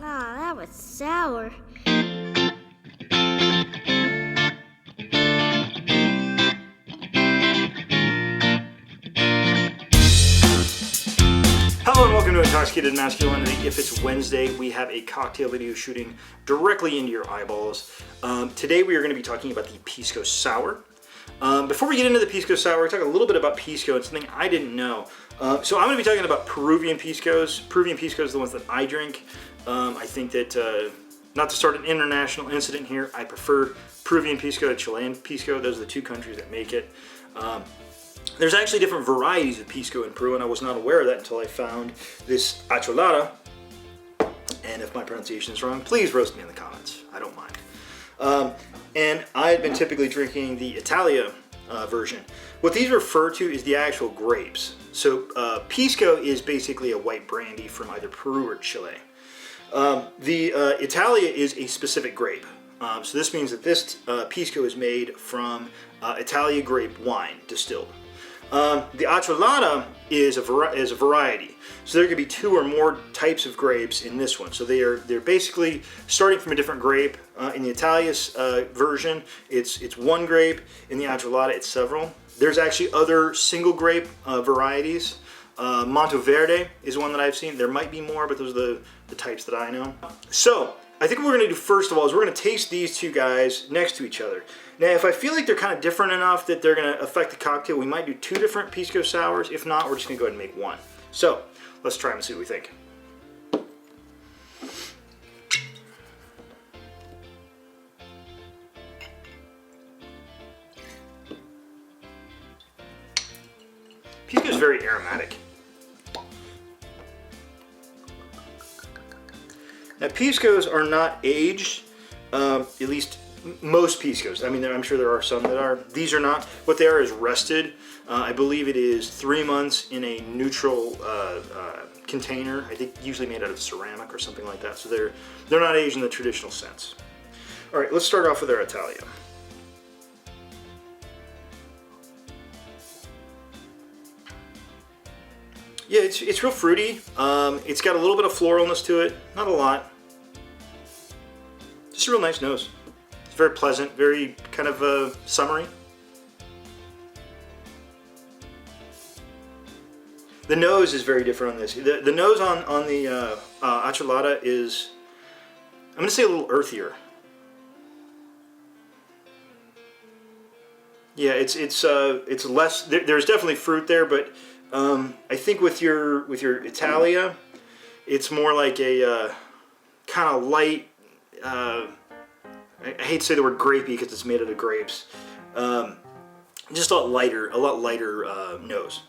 Ah, that was sour. Hello and welcome to Intoxicated Masculinity. If it's Wednesday, we have a cocktail video shooting directly into your eyeballs. Today we are going to be talking about the Pisco Sour. Before we get into the Pisco Sour, we'll talk a little bit about Pisco and something I didn't know. So I'm going to be talking about Peruvian Piscos. Peruvian Piscos are the ones that I drink. I think that, not to start an international incident here, I prefer Peruvian Pisco to Chilean Pisco. Those are the two countries that make it. There's actually different varieties of Pisco in Peru, and I was not aware of that until I found this Acholada. And if my pronunciation is wrong, please roast me in the comments. I don't mind. And I had been typically drinking the Italia version. What these refer to is the actual grapes. So Pisco is basically a white brandy from either Peru or Chile. The Italia is a specific grape. So this means that this Pisco is made from Italia grape wine distilled. The Acholada is a variety. So there could be two or more types of grapes in this one. So they're basically starting from a different grape. In the Italia's version, it's one grape. In the Acholada, it's several. There's actually other single grape varieties. Monteverde is one that I've seen. There might be more, but those are the types that I know. So I think what we're going to do first of all is we're going to taste these two guys next to each other. Now, if I feel like they're kind of different enough that they're going to affect the cocktail, we might do two different Pisco Sours. If not, we're just going to go ahead and make one. So let's try them and see what we think. Pisco is very aromatic. Now, Piscos are not aged, at least most Piscos. I mean, I'm sure there are some that are. These are not. What they are is rested. I believe it is 3 months in a neutral container. I think usually made out of ceramic or something like that. So they're not aged in the traditional sense. All right, let's start off with our Italia. Yeah, it's real fruity. It's got a little bit of floralness to it, not a lot. Just a real nice nose. It's very pleasant, very kind of summery. The nose is very different on this. The nose on the Acholada is, I'm going to say a little earthier. Yeah, it's less. There's definitely fruit there, but I think with your Italia, it's more like a kind of light. I hate to say the word grapey because it's made out of grapes. Just a lot lighter nose.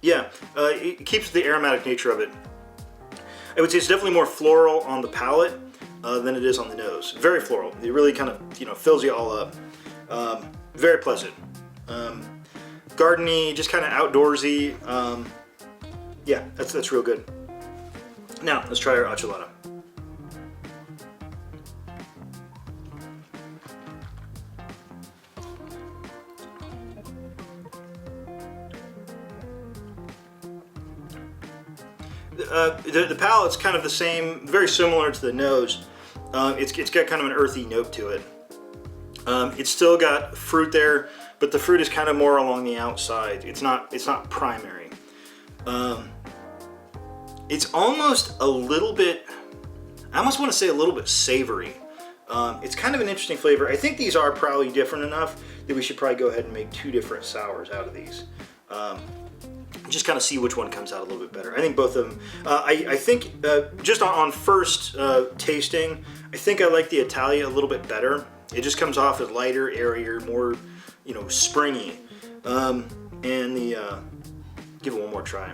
Yeah, it keeps the aromatic nature of it. I would say it's definitely more floral on the palate than it is on the nose. Very floral. It really kind of fills you all up. Very pleasant. Gardeny, just kind of outdoorsy. Yeah, that's real good. Now let's try our Acholada. The palate's kind of the same, very similar to the nose. It's got kind of an earthy note to it. It's still got fruit there, but the fruit is kind of more along the outside. It's not primary. It's almost a little bit, I almost want to say a little bit savory. It's kind of an interesting flavor. I think these are probably different enough that we should probably go ahead and make two different sours out of these. Just kind of see which one comes out a little bit better. I think both of them. I think just on first tasting, I think I like the Italia a little bit better. It just comes off as lighter, airier, more, springy. And the give it one more try.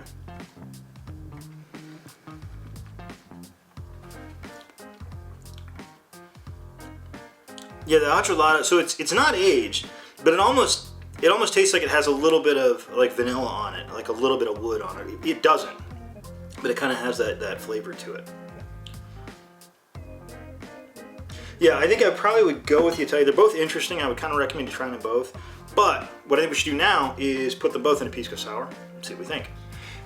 Yeah, the Acholada. So it's not aged, but it almost tastes like it has a little bit of like vanilla on it, like a little bit of wood on it. It doesn't, but it kind of has that flavor to it. Yeah, I think I probably would go with the Italian. They're both interesting. I would kind of recommend you trying them both. But what I think we should do now is put them both in a Pisco Sour and see what we think.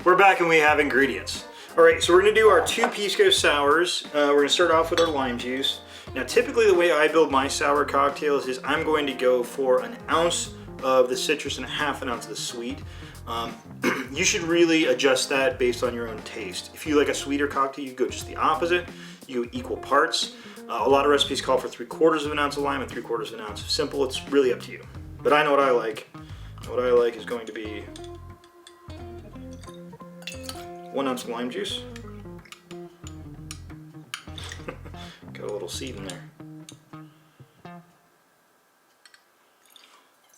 We're back and we have ingredients. All right, so we're gonna do our 2 Pisco Sours. We're gonna start off with our lime juice. Now, typically the way I build my sour cocktails is I'm going to go for an ounce of the citrus and 1/2 ounce of the sweet. You should really adjust that based on your own taste. If you like a sweeter cocktail, you go just the opposite. You go equal parts. A lot of recipes call for 3/4 ounce of lime and 3/4 ounce of simple. It's really up to you. But I know what I like. What I like is going to be 1 ounce of lime juice. Got a little seed in there.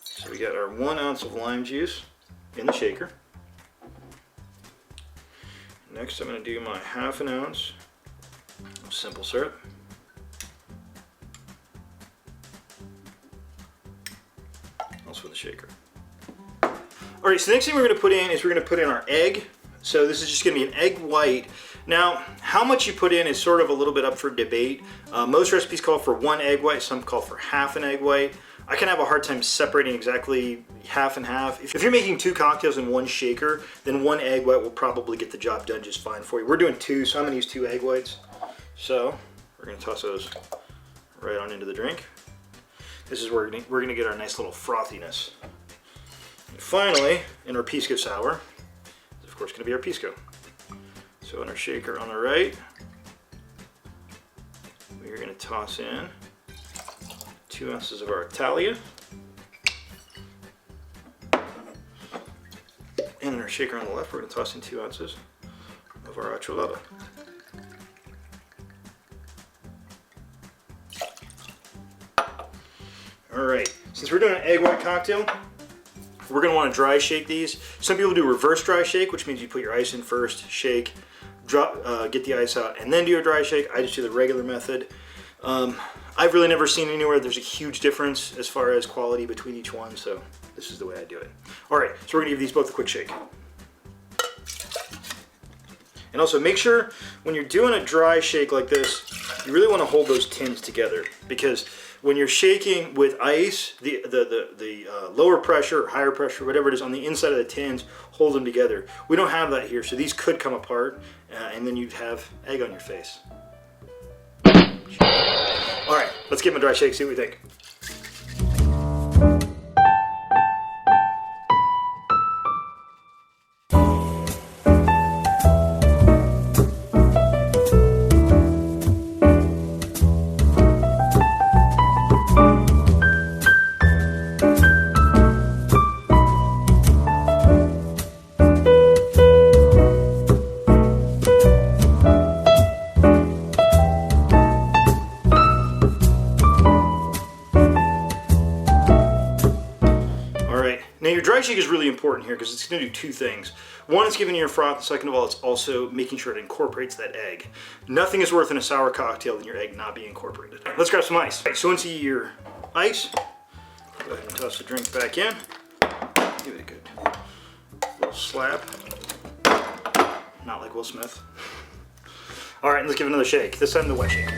So we got our 1 ounce of lime juice in the shaker. Next I'm going to do my 1/2 ounce of simple syrup. Also in the shaker. Alright, so the next thing we're going to put in is we're going to put in our egg. So this is just going to be an egg white. Now, how much you put in is sort of a little bit up for debate. Most recipes call for 1 egg white, some call for 1/2 an egg white. I can have a hard time separating exactly 1/2 and 1/2. If you're making 2 cocktails in 1 shaker, then 1 egg white will probably get the job done just fine for you. We're doing 2, so I'm gonna use 2 egg whites. So we're gonna toss those right on into the drink. This is where we're gonna get our nice little frothiness. And finally, in our Pisco Sour, is of course gonna be our Pisco. So in our shaker on the right, we're gonna toss in 2 ounces of our Italia. And in our shaker on the left, we're going to toss in 2 ounces of our Acholada. Alright, since we're doing an egg white cocktail, we're going to want to dry shake these. Some people do reverse dry shake, which means you put your ice in first, shake, drop, get the ice out, and then do a dry shake. I just do the regular method. I've really never seen anywhere there's a huge difference as far as quality between each one, so this is the way I do it. All right, so we're gonna give these both a quick shake. And also make sure when you're doing a dry shake like this, you really wanna hold those tins together, because when you're shaking with ice, the lower pressure or higher pressure, whatever it is on the inside of the tins, hold them together. We don't have that here, so these could come apart, and then you'd have egg on your face. All right, let's give them a dry shake, see what we think. Now your dry shake is really important here because it's going to do 2 things. One, it's giving you a froth. Second of all, it's also making sure it incorporates that egg. Nothing is worse in a sour cocktail than your egg not being incorporated. Let's grab some ice. So once you get your ice, go ahead and toss the drink back in. Give it a good little slap. Not like Will Smith. All right, let's give it another shake. This time the wet shake.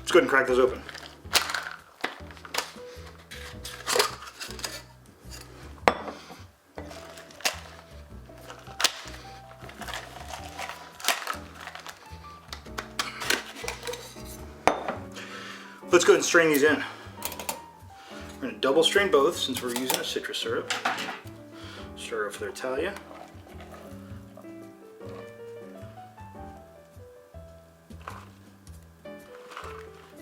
Let's go ahead and crack those open. Let's go ahead and strain these in. We're going to double strain both since we're using a citrus syrup. Stir up their Italia.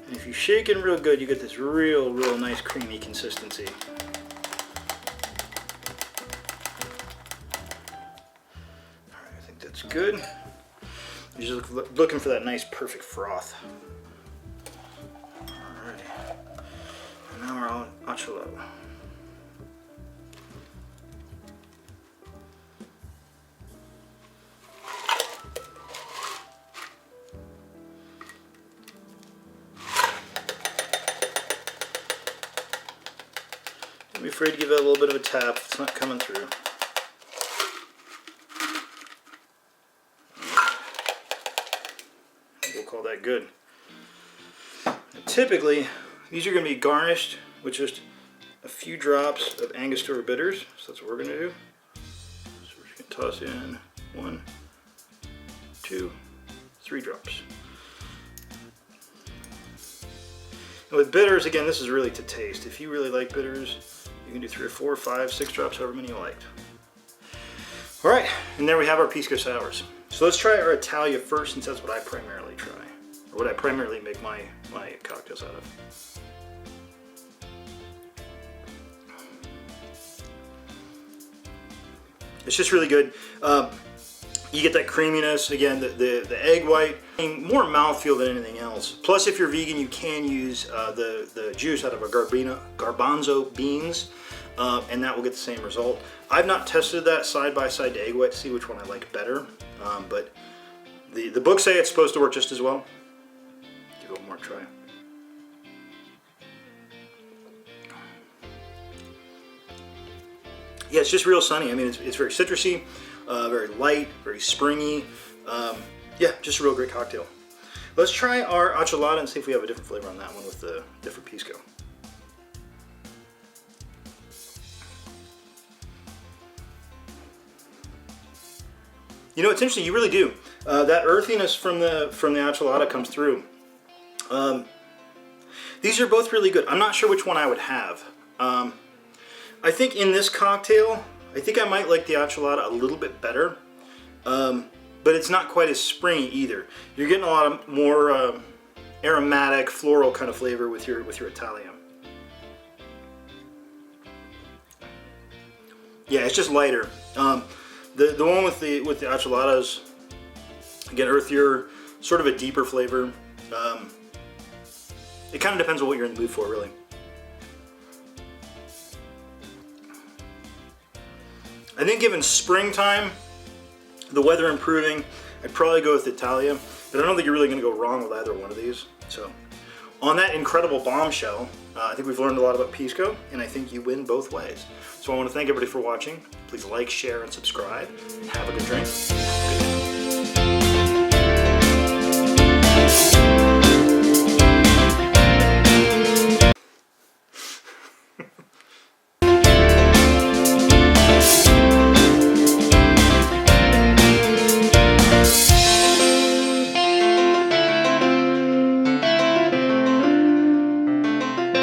And if you shake it real good, you get this real nice creamy consistency. Alright, I think that's good. You're just looking for that nice perfect froth. Alrighty. And now we're on Acholada. be afraid to give it a little bit of a tap if it's not coming through. We'll call that good. And typically, these are going to be garnished with just a few drops of Angostura bitters. So that's what we're going to do. So we're just going to toss in 1, 2, 3 drops. And with bitters, again, this is really to taste. If you really like bitters, you can do 3 or 4 or 5, 6 drops, however many you liked. All right, and there we have our Pisco Sours. So let's try our Italia first, since that's what I primarily try, or what I primarily make my cocktails out of. It's just really good. You get that creaminess, again, the egg white, more mouthfeel than anything else. Plus, if you're vegan, you can use the juice out of a garbanzo beans, and that will get the same result. I've not tested that side by side to egg white to see which one I like better, but the books say it's supposed to work just as well. Give it one more try. Yeah, it's just real sunny. I mean, it's very citrusy, very light, very springy. Yeah, just a real great cocktail. Let's try our Acholada and see if we have a different flavor on that one with the different Pisco. You know, it's interesting. You really do. That earthiness from the Acholada comes through. These are both really good. I'm not sure which one I would have. I think in this cocktail, I think I might like the Acholada a little bit better, but it's not quite as springy either. You're getting a lot of more aromatic, floral kind of flavor with your Italia. Yeah, it's just lighter. The one with the Acholadas, again, earthier, sort of a deeper flavor. It kind of depends on what you're in the mood for, really. I think given springtime, the weather improving, I'd probably go with Italia, but I don't think you're really going to go wrong with either one of these. So, on that incredible bombshell, I think we've learned a lot about Pisco, and I think you win both ways. So I want to thank everybody for watching. Please like, share, and subscribe. Have a good drink.